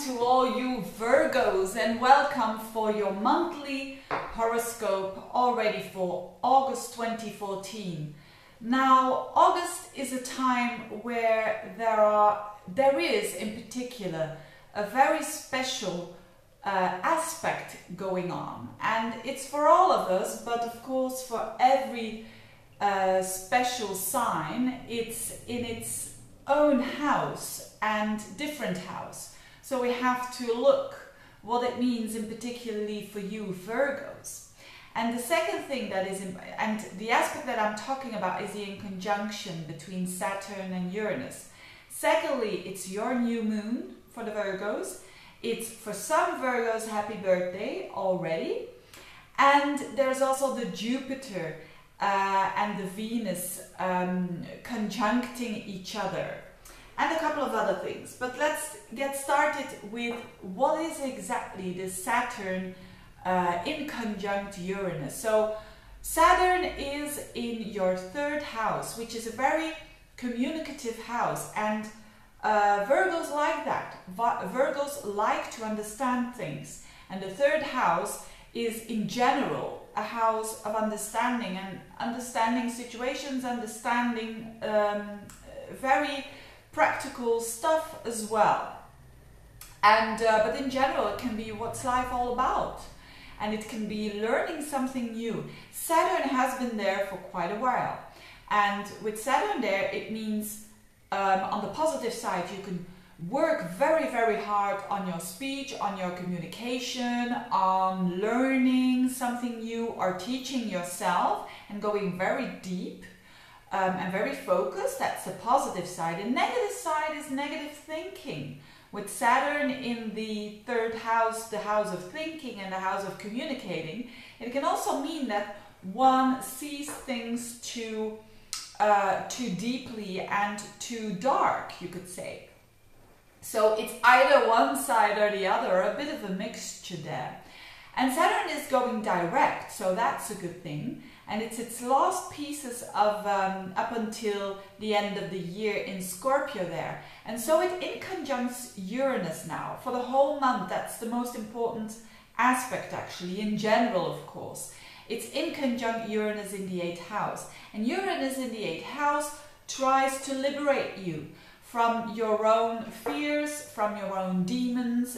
to all you Virgos, and welcome for your monthly horoscope already for August 2014. Now, August is a time where there is in particular a very special aspect going on, and it's for all of us, but of course for every special sign it's in its own house and different house. So we have to look what it means in particularly for you Virgos. And the second thing that is, and the aspect that I'm talking about is the conjunction between Saturn and Uranus. Secondly, it's your new moon for the Virgos. It's for some Virgos happy birthday already. And there's also the Jupiter and the Venus conjuncting each other. And a couple of other things. But let's get started with what is exactly the Saturn in conjunct Uranus. So Saturn is in your third house, which is a very communicative house, and Virgos like that. Virgos like to understand things, and the third house is in general a house of understanding, and understanding situations, understanding very practical stuff as well. And but in general it can be what's life all about, and it can be learning something new. Saturn has been there for quite a while, and with Saturn there it means on the positive side you can work very, very hard on your speech, on your communication, on learning something new or teaching yourself and going very deep and very focused. That's the positive side. The negative side is negative thinking. With Saturn in the third house, the house of thinking and the house of communicating, it can also mean that one sees things too deeply and too dark, you could say. So it's either one side or the other, a bit of a mixture there. And Saturn is going direct, so that's a good thing. And it's its last pieces of up until the end of the year in Scorpio there. And so it inconjuncts Uranus now for the whole month. That's the most important aspect actually, in general of course. It's inconjunct Uranus in the 8th house. And Uranus in the 8th house tries to liberate you from your own fears, from your own demons.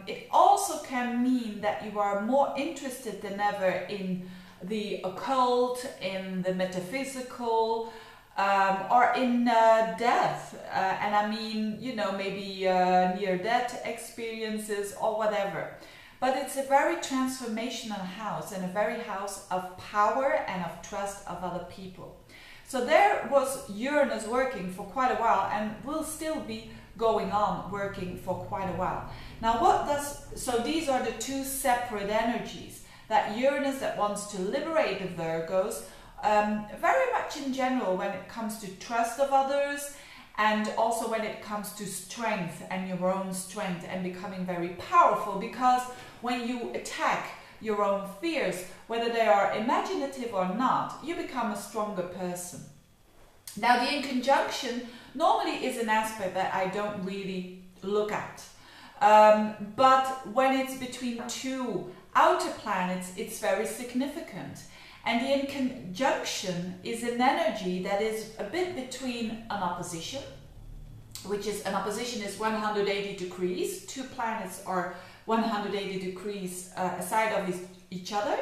It also can mean that you are more interested than ever in the occult, in the metaphysical, or in death. And I mean, you know, maybe near-death experiences or whatever. But it's a very transformational house, and a very house of power and of trust of other people. So there was Uranus working for quite a while, and will still be going on working for quite a while. Now so these are the two separate energies. That Uranus that wants to liberate the Virgos, very much in general when it comes to trust of others, and also when it comes to strength and your own strength and becoming very powerful, because when you attack your own fears, whether they are imaginative or not, you become a stronger person. Now the inconjunction normally is an aspect that I don't really look at, but when it's between two outer planets it's very significant. And the inconjunction is an energy that is a bit between an opposition, which is an opposition is 180 degrees. Two planets are 180 degrees aside of each other.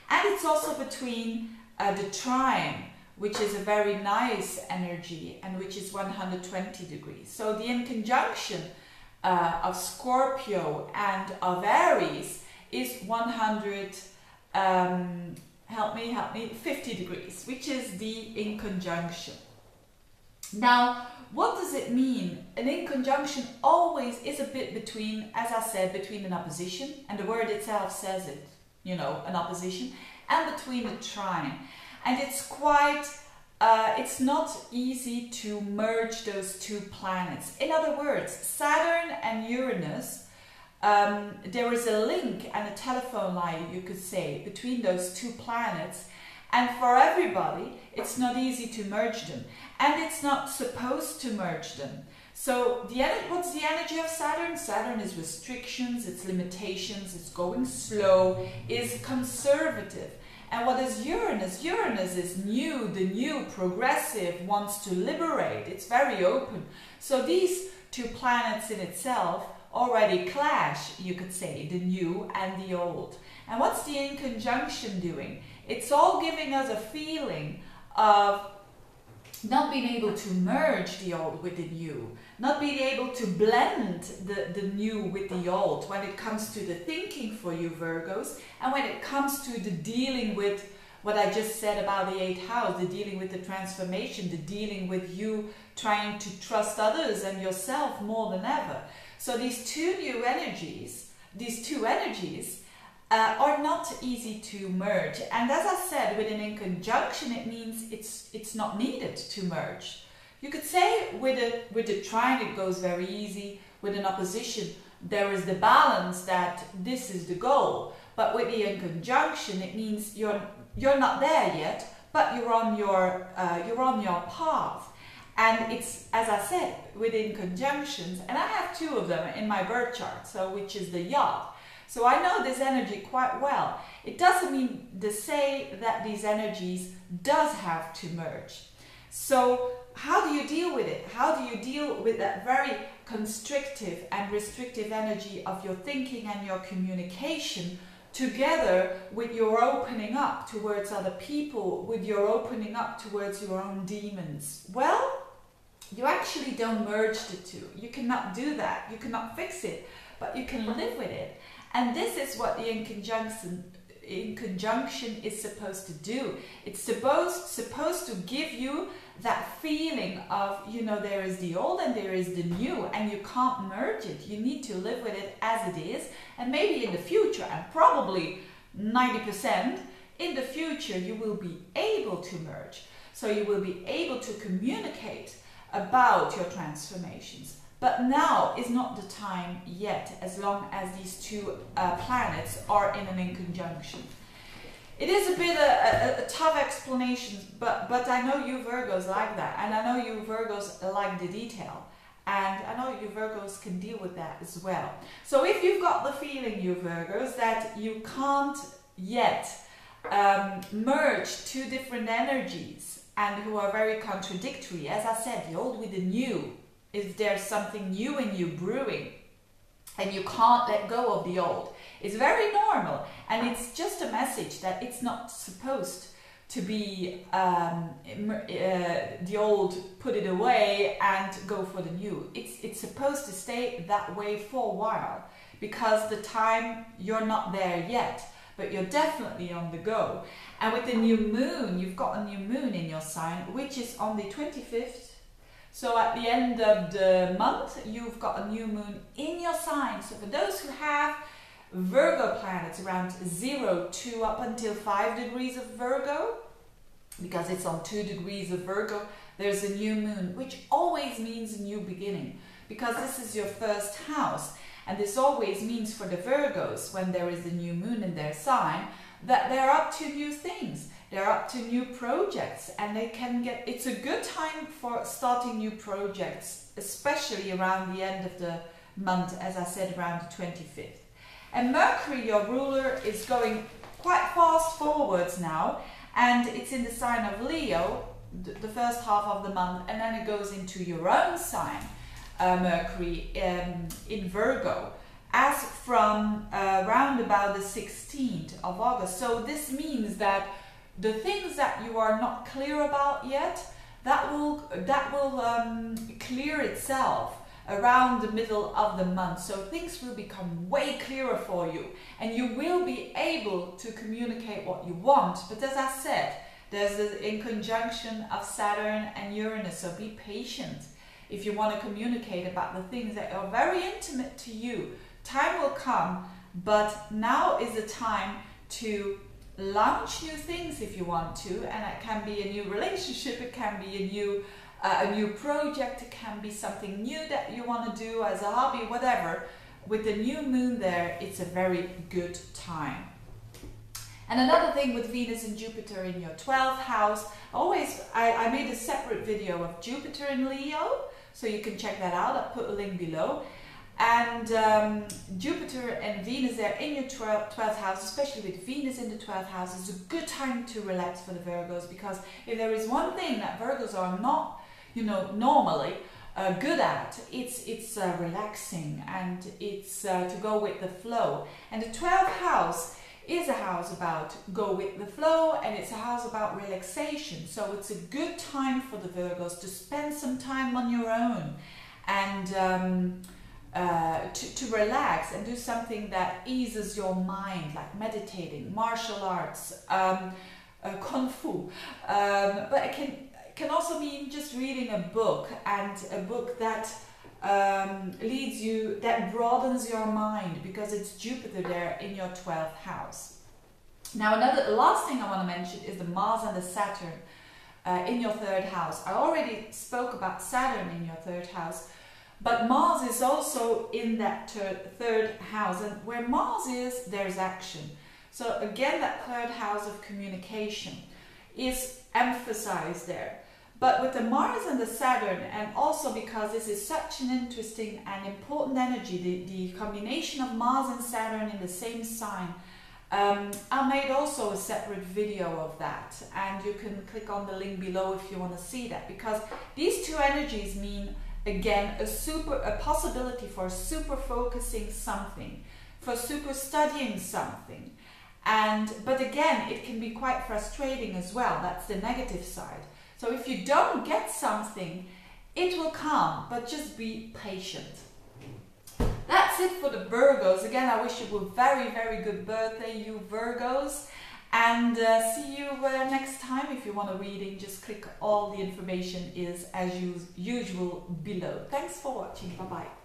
And it's also between the trine, which is a very nice energy and which is 120 degrees. So the inconjunction of Scorpio and of Aries is 50 degrees, which is the inconjunction. Now, what does it mean? An inconjunction always is a bit between, as I said, between an opposition, and the word itself says it, you know, an opposition, and between a trine. And it's quite, it's not easy to merge those two planets. In other words, Saturn and Uranus, there is a link and a telephone line, you could say, between those two planets, and for everybody it's not easy to merge them, and it's not supposed to merge them. So what's the energy of Saturn? Saturn is restrictions, it's limitations, it's going slow, is conservative. And what is Uranus? Uranus is new, the new, progressive, wants to liberate. It's very open. So these two planets in itself already clash, you could say, the new and the old. And what's the in conjunction doing? It's all giving us a feeling of not being able to merge the old with the new, not being able to blend the new with the old when it comes to the thinking for you Virgos, and when it comes to the dealing with what I just said about the 8th house, the dealing with the transformation, the dealing with you trying to trust others and yourself more than ever. So these two energies are not easy to merge. And as I said, with an in conjunction, it means it's not needed to merge. You could say with a trine it goes very easy. With an opposition, there is the balance that this is the goal. But with the in conjunction, it means you're not there yet, but you're on your path. And it's, as I said, within conjunctions, and I have two of them in my birth chart, so which is the yacht. So I know this energy quite well. It doesn't mean to say that these energies does have to merge. So how do you deal with it? How do you deal with that very constrictive and restrictive energy of your thinking and your communication together with your opening up towards other people, with your opening up towards your own demons? Well, you actually don't merge the two. You cannot do that. You cannot fix it, but you can live with it. And this is what the in conjunction is supposed to do. It's supposed to give you that feeling of, you know, there is the old and there is the new, and you can't merge it. You need to live with it as it is, and maybe in the future, and probably 90% in the future, you will be able to merge. So you will be able to communicate about your transformations. But now is not the time yet, as long as these two planets are in an in conjunction. It is a bit a tough explanation, but I know you Virgos like that, and I know you Virgos like the detail, and I know you Virgos can deal with that as well. So if you've got the feeling, you Virgos, that you can't yet merge two different energies and who are very contradictory, as I said, the old with the new, if there's something new in you brewing and you can't let go of the old, it's very normal, and it's just a message that it's not supposed to be the old, put it away and go for the new. It's supposed to stay that way for a while, because the time you're not there yet, but you're definitely on the go. And with the new moon, you've got a new moon in your sign, which is on the 25th. So at the end of the month, you've got a new moon in your sign. So for those who have Virgo planets around 0 to up until 5 degrees of Virgo, because it's on 2 degrees of Virgo, there's a new moon, which always means a new beginning, because this is your first house. And this always means for the Virgos, when there is a new moon in their sign, that they're up to new things. They're up to new projects, and they can get, it's a good time for starting new projects, especially around the end of the month, as I said, around the 25th. And Mercury, your ruler, is going quite fast forwards now, and it's in the sign of Leo, the first half of the month, and then it goes into your own sign, Mercury, in Virgo, as from around about the 16th of August. So this means that the things that you are not clear about yet, that will clear itself around the middle of the month. So things will become way clearer for you, and you will be able to communicate what you want. But as I said, there's the in conjunction of Saturn and Uranus, so be patient if you want to communicate about the things that are very intimate to you. Time will come, but now is the time to launch new things if you want to, and it can be a new relationship, it can be a new project, it can be something new that you want to do as a hobby, whatever. With the new moon there, it's a very good time. And another thing with Venus and Jupiter in your 12th house, I made a separate video of Jupiter in Leo, so you can check that out. I'll put a link below. And Jupiter and Venus, they're in your 12th house, especially with Venus in the 12th house. It's a good time to relax for the Virgos, because if there is one thing that Virgos are not, you know, normally good at, it's relaxing, and it's to go with the flow. And the 12th house is a house about go with the flow, and it's a house about relaxation. So it's a good time for the Virgos to spend some time on your own, and to relax and do something that eases your mind, like meditating, martial arts, kung fu, but it can also mean just reading a book, and a book that leads you, that broadens your mind, because it's Jupiter there in your 12th house. Now, last thing I want to mention is the Mars and the Saturn in your 3rd house. I already spoke about Saturn in your 3rd house, but Mars is also in that 3rd house, and where Mars is, there's action. So again, that 3rd house of communication is emphasized there. But with the Mars and the Saturn, and also because this is such an interesting and important energy, the combination of Mars and Saturn in the same sign, I made also a separate video of that, and you can click on the link below if you want to see that, because these two energies mean, again, a possibility for super focusing something, for super studying something. But again, it can be quite frustrating as well. That's the negative side. So if you don't get something, it will come, but just be patient. That's it for the Virgos. Again, I wish you a very, very good birthday, you Virgos. And see you next time. If you want a reading, just click, all the information is as usual below. Thanks for watching. Bye bye.